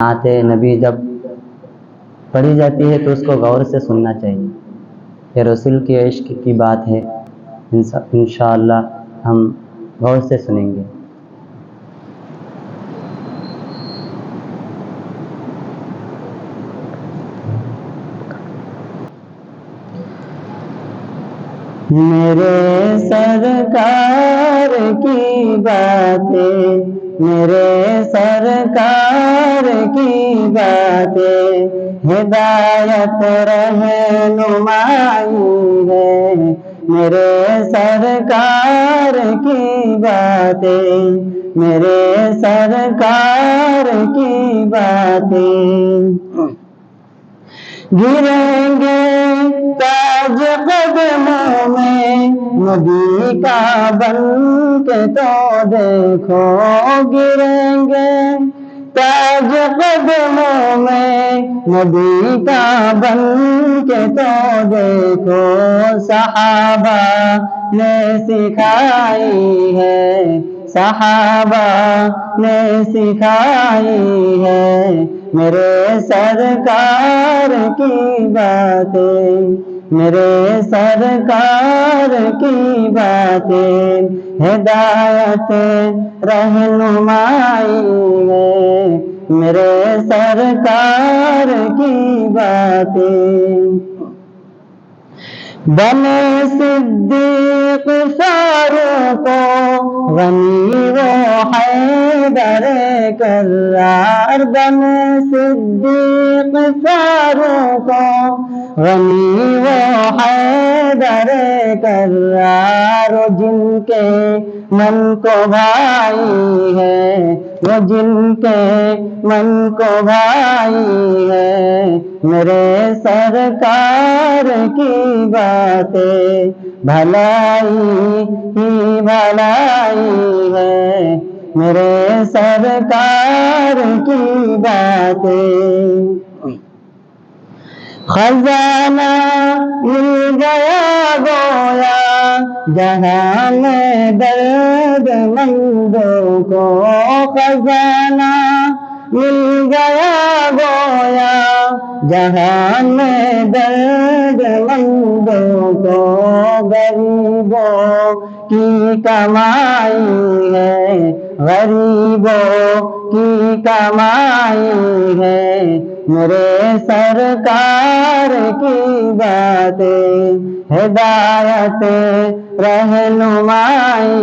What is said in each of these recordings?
نعت نبی جب پڑھی جاتی ہے تو اس کو غور سے سننا چاہیے. یہ رسول کے عشق کی بات ہے. انشاءاللہ ہم غور سے سنیں گے. میرے سرکار کی باتیں، میرے سرکار کی باتیں ہدایت رہنمائی ہے. میرے سرکار کی باتیں، میرے سرکار کی باتیں گریں گے تاج قدموں میں نبی کا بن کے تو دیکھو. گریں گے تاج قدموں میں نبی کا بن کے تو دیکھو. صحابہ نے سکھائی ہے، صحابہ نے سکھائی ہے. میرے سرکار کی باتیں، میرے سرکار کی باتیں ہدایت رہنمائی ہے. میرے سرکار کی باتیں بنے صدیق فاروق غنی و حیدر کرار. بنے صدیق فاروق غنی و حیدر کرار. جن کے من کو بھائی ہے، وہ جن کے من کو بھائی ہے. میرے سرکار کی باتیں بھلائی ہی بھلائی ہے. میرے سرکار کی باتیں خزانہ مل گیا گویا جہاں میں درد مندوں کو. خزانہ مل گیا گویا جہاں میں درد مندوں کو. غریبوں کی کمائی ہے، غریبوں کی کمائی ہے. میرے سرکار کی باتیں ہدایت رہنمائی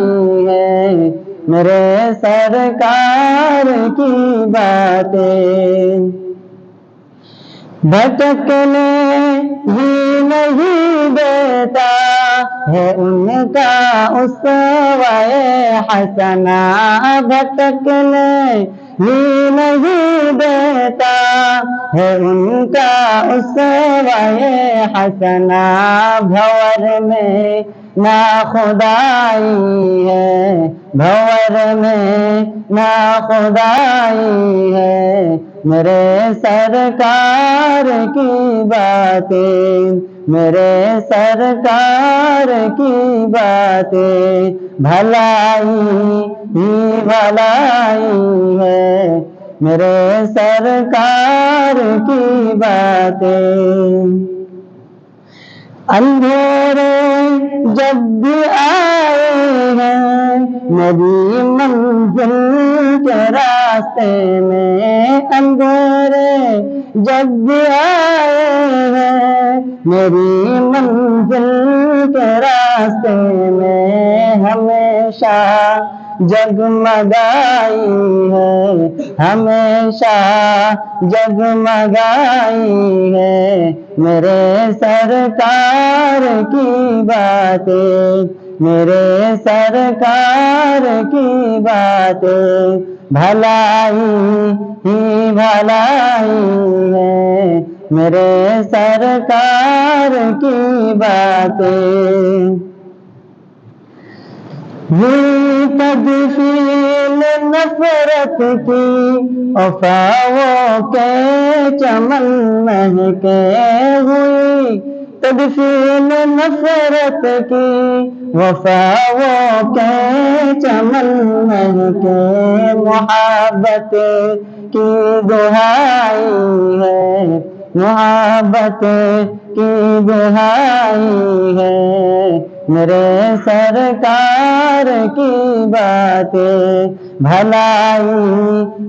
ہے. میرے سرکار کی باتیں بھٹکنے ہی نہیں دیتا ہے ان کا اسوہ حسنہ. بھٹکنے ہی نہیں دیتا ہے ان کا اسوہ حسنہ. بھور میں ناخدائی ہے، بھور میں ناخدائی ہے. میرے سرکار کی باتیں، میرے سرکار کی باتیں بھلائی ہی بھلائی ہے. میرے سرکار کی باتیں اندھیرے جب بھی آئے ہیں نبی منزل کے راستے میں. اندھیرے جب بھی آئے ہیں میری منزل کے راستے میں. ہمیشہ جگمگائی ہے، ہمیشہ جگمگائی ہے. میرے سرکار کی باتیں، میرے سرکار کی باتیں بھلائی ہی بھلائی ہے. میرے سرکار کی باتیں ہوئی تدفین نفرت کی وفاؤں کے چمن مہکے. ہوئی تدفین نفرت کی وفا وہ کہ چمن مہکے محبت کی دہائی ہے محبت کی دہائی ہے میرے سرکار کی باتیں بھلائی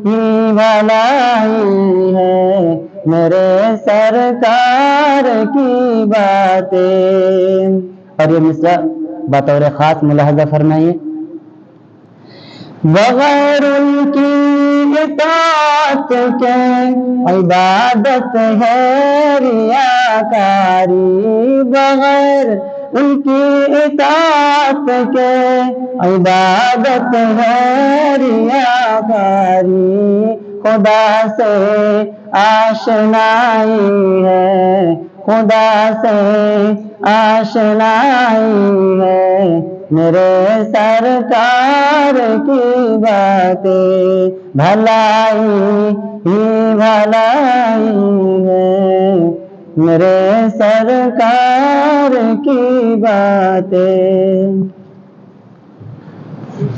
ہی بھلائی ہے میرے سرکار کی باتیں. اور یہ مصرع بطور خاص ملاحظہ فرمائیے. بغیر ان کی اطاعت کے عبادت ہے ریاکاری بغیر ان کی اطاعت کے عبادت ہے ریاکاری خدا سے آشنائی ہے خدا سے آشنائی ہے میرے سرکار کی باتیں بھلائی ہی بھلائی ہے میرے سرکار کی باتیں.